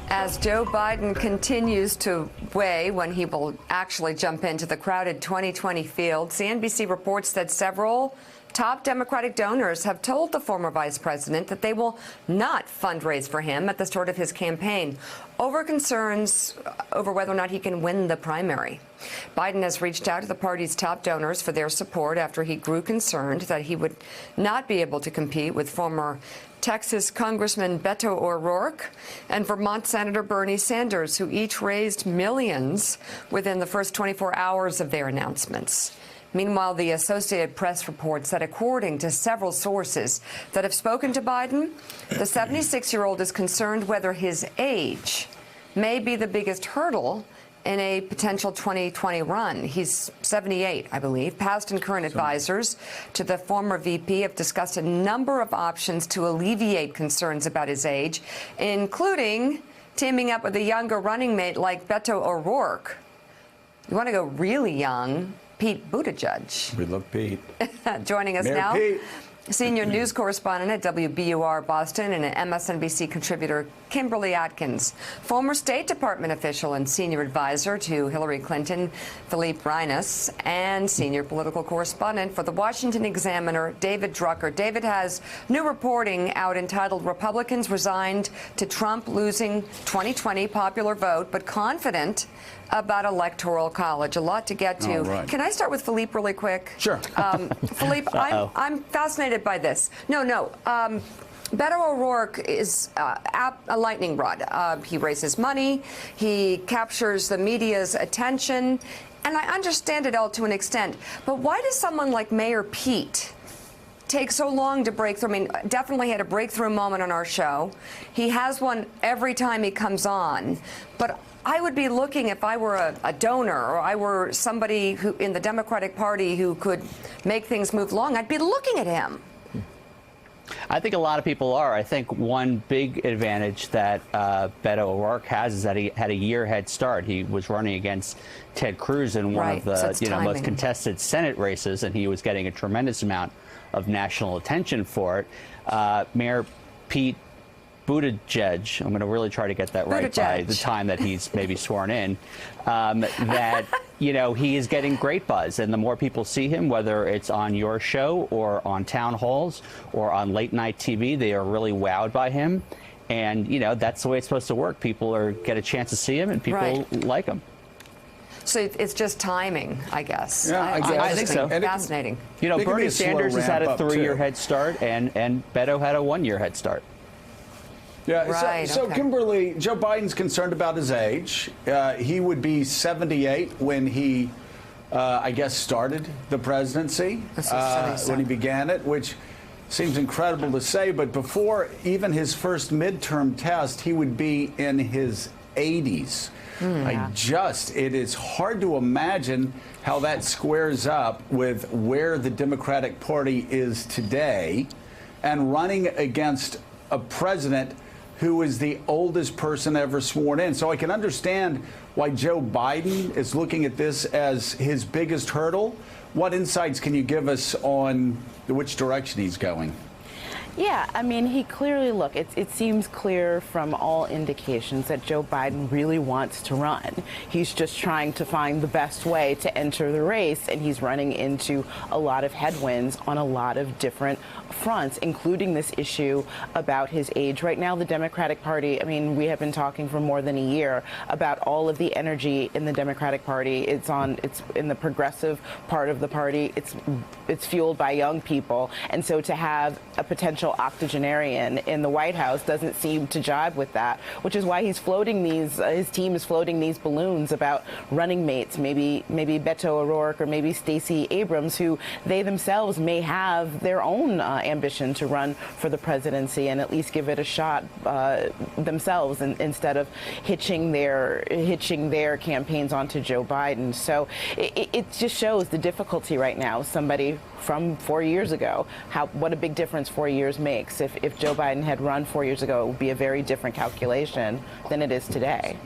As Joe Biden continues to weigh when he will actually jump into the crowded 2020 field, CNBC reports that several top Democratic donors have told the former vice president that they will not fundraise for him at the start of his campaign over concerns over whether or not he can win the primary. Biden has reached out to the party's top donors for their support after he grew concerned that he would not be able to compete with former Texas Congressman Beto O'Rourke and Vermont Senator Bernie Sanders, who each raised millions within the first 24 hours of their announcements. Meanwhile, the Associated Press reports that according to several sources that have spoken to Biden, the 76-year-old is concerned whether his age may be the biggest hurdle in a potential 2020 run. He's 78, I believe. Past and current advisors to the former VP have discussed a number of options to alleviate concerns about his age, including teaming up with a younger running mate like Beto O'Rourke. You want to go really young? Pete Buttigieg. We love Pete. Joining us Mayor now, Pete. Senior news correspondent at WBUR Boston and an MSNBC contributor, Kimberly Atkins. Former State Department official and senior advisor to Hillary Clinton, Philippe Reines, and senior political correspondent for the Washington Examiner, David Drucker. David has new reporting out entitled "Republicans Resigned to Trump Losing 2020 Popular Vote, but Confident About Electoral College." A lot to get to. Right. Can I start with Philippe really quick? Sure. Philippe, I'm fascinated by this. Beto O'Rourke is a lightning rod. He raises money. He captures the media's attention. And I understand it all to an extent. But why does someone like Mayor Pete take so long to break through? I mean, definitely had a breakthrough moment on our show. He has one every time he comes on. But I would be looking, if I were a donor or I were somebody who in the Democratic Party who could make things move along, I'd be looking at him. I think a lot of people are. I think one big advantage that Beto O'Rourke has is that he had a year head start. He was running against Ted Cruz in one of the most contested Senate races, and he was getting a tremendous amount of national attention for it. Mayor Pete Buttigieg, I'm going to really try to get that right by the time that he's maybe sworn in, that, he is getting great buzz. And the more people see him, whether it's on your show or on town halls or on late night TV, they are really wowed by him. And, that's the way it's supposed to work. People get a chance to see him and people like him. So it's just timing, I guess. Yeah, I think so. Fascinating. Bernie Sanders has had a 3-year head start, and Beto had a 1-year head start. Yeah, so Kimberly, Joe Biden's concerned about his age. He would be 78 when he, I guess, started the presidency, when he began it, which seems incredible to say. But before even his first midterm test, he would be in his 80s. It is hard to imagine how that squares up with where the Democratic Party is today and running against a president who is the oldest person ever sworn in. So I can understand why Joe Biden is looking at this as his biggest hurdle. What insights can you give us on which direction he's going? Yeah, I mean, he clearly, it seems clear from all indications that Joe Biden really wants to run. He's just trying to find the best way to enter the race, and he's running into a lot of headwinds on a lot of different fronts, including this issue about his age. Right now, the Democratic Party, I mean, we have been talking for more than a year about all of the energy in the Democratic Party. It's in the progressive part of the party. It's fueled by young people. And so to have a potential octogenarian in the White House doesn't seem to jibe with that, which is why he's floating his team is floating these balloons about running mates, maybe Beto O'Rourke or maybe Stacey Abrams, who they themselves may have their own ambition to run for the presidency and at least give it a shot themselves instead of hitching their campaigns onto Joe Biden. So it just shows the difficulty right now. Somebody from 4 years ago, what a big difference 4 years makes. If Joe Biden had run 4 years ago, it would be a very different calculation than it is today.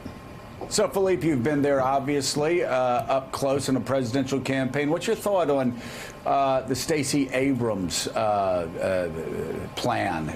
So, Philippe, you've been there, obviously, up close in a presidential campaign. What's your thought on the Stacey Abrams plan?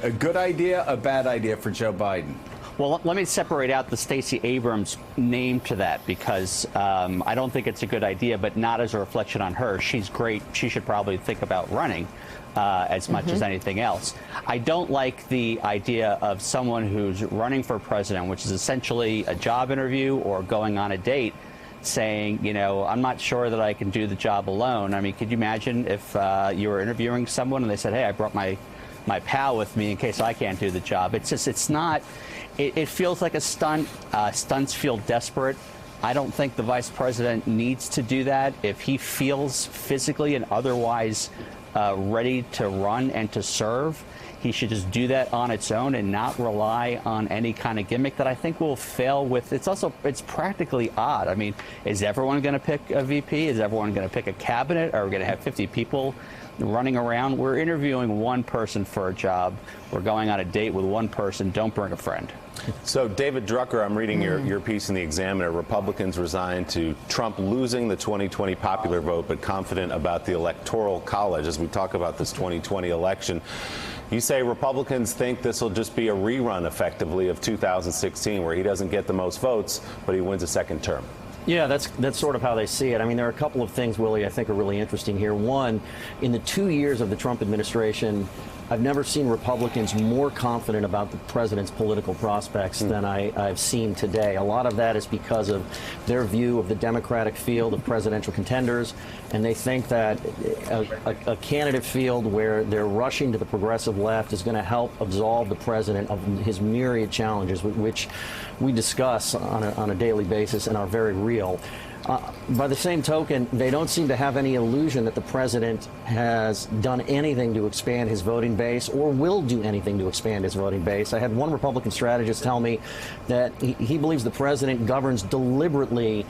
A good idea, a bad idea for Joe Biden? Well, let me separate out the Stacey Abrams name to that, because I don't think it's a good idea, but not as a reflection on her. She's great. She should probably think about running as much as anything else. I don't like the idea of someone who's running for president, which is essentially a job interview or going on a date, saying, you know, I'm not sure that I can do the job alone. I mean, could you imagine if you were interviewing someone and they said, hey, I brought my pal with me in case I can't do the job? It's just, it's not, it feels like a stunt. Stunts feel desperate. I don't think the vice president needs to do that. If he feels physically and otherwise ready to run and to serve, he should just do that on its own and not rely on any kind of gimmick that I think will fail with. It's practically odd. I mean, is everyone going to pick a VP? Is everyone going to pick a cabinet? Are we going to have 50 people running around? We're interviewing one person for a job. We're going on a date with one person. Don't bring a friend. So, David Drucker, I'm reading your piece in the Examiner. Republicans resigned to Trump losing the 2020 popular vote, but confident about the Electoral College as we talk about this 2020 election. You say Republicans think this will just be a rerun, effectively, of 2016, where he doesn't get the most votes, but he wins a second term. Yeah, that's sort of how they see it. I mean, there are a couple of things, Willie, I think are really interesting here. One, in the 2 years of the Trump administration, I've never seen Republicans more confident about the president's political prospects than I've seen today. A lot of that is because of their view of the Democratic field of presidential contenders, and they think that a candidate field where they're rushing to the progressive left is going to help absolve the president of his myriad challenges, which we discuss on a daily basis and are very real. By the same token, they don't seem to have any illusion that the president has done anything to expand his voting base or will do anything to expand his voting base. I had one Republican strategist tell me that he believes the president governs deliberately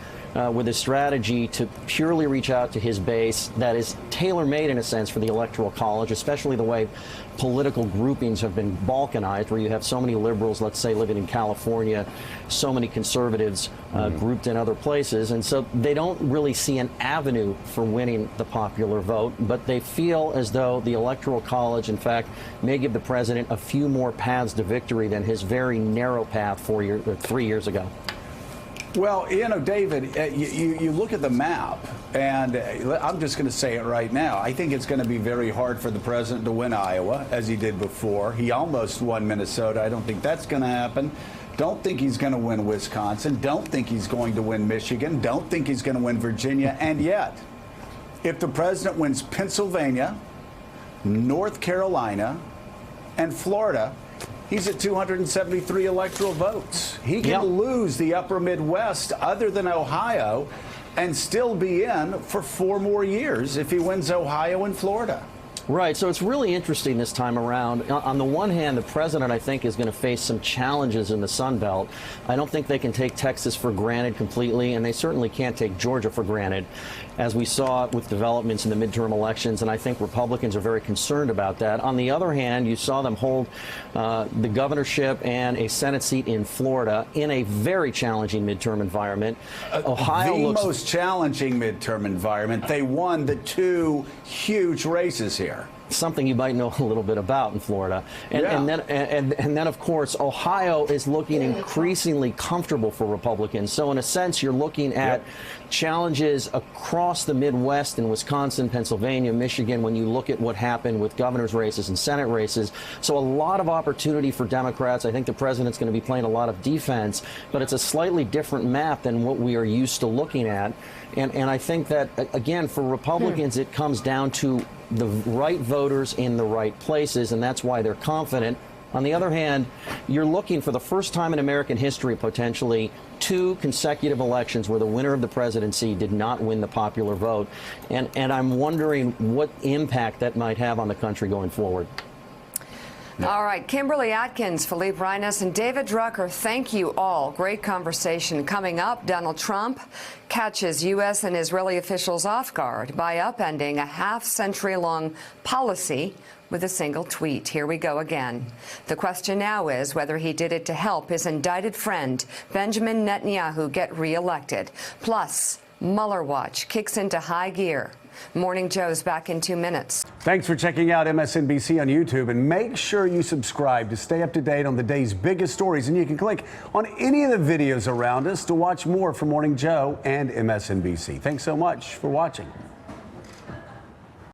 with a strategy to purely reach out to his base that is tailor-made, in a sense, for the Electoral College, especially the way political groupings have been balkanized, where you have so many liberals, let's say, living in California, so many conservatives grouped in other places. And so they don't really see an avenue for winning the popular vote, but they feel as though the Electoral College, in fact, may give the president a few more paths to victory than his very narrow path 3 years ago. Well, you know, David, you look at the map, and I'm just going to say it right now. I think it's going to be very hard for the president to win Iowa, as he did before. He almost won Minnesota. I don't think that's going to happen. Don't think he's going to win Wisconsin. Don't think he's going to win Michigan. Don't think he's going to win Virginia. And yet, if the president wins Pennsylvania, North Carolina, and Florida, he's at 273 electoral votes. He can lose the upper Midwest, other than Ohio, and still be in for 4 more years if he wins Ohio and Florida. Right. So it's really interesting this time around. On the one hand, the president, I think, is going to face some challenges in the Sun Belt. I don't think they can take Texas for granted completely, and they certainly can't take Georgia for granted, as we saw with developments in the midterm elections, and I think Republicans are very concerned about that. On the other hand, you saw them hold the governorship and a Senate seat in Florida in a very challenging midterm environment. Ohio the most challenging midterm environment. They won the 2 huge races here. Something you might know a little bit about in Florida. And then, of course, Ohio is looking increasingly comfortable for Republicans. So in a sense, you're looking at challenges across the Midwest in Wisconsin, Pennsylvania, Michigan, when you look at what happened with governor's races and Senate races. So a lot of opportunity for Democrats. I think the president's going to be playing a lot of defense, but it's a slightly different map than what we are used to looking at. And I think that, again, for Republicans, it comes down to the right voters in the right places, and that's why they're confident. On the other hand, you're looking for the first time in American history, potentially, 2 consecutive elections where the winner of the presidency did not win the popular vote. And I'm wondering what impact that might have on the country going forward. All right, Kimberly Atkins, Philippe Reines, and David Drucker, thank you all. Great conversation. Coming up, Donald Trump catches U.S. and Israeli officials off guard by upending a half-century-long policy with a single tweet. Here we go again. The question now is whether he did it to help his indicted friend, Benjamin Netanyahu, get reelected. Plus, Mueller watch kicks into high gear. Morning Joe's back in 2 minutes. Thanks for checking out MSNBC on YouTube, and make sure you subscribe to stay up to date on the day's biggest stories. And you can click on any of the videos around us to watch more from Morning Joe and MSNBC. Thanks so much for watching.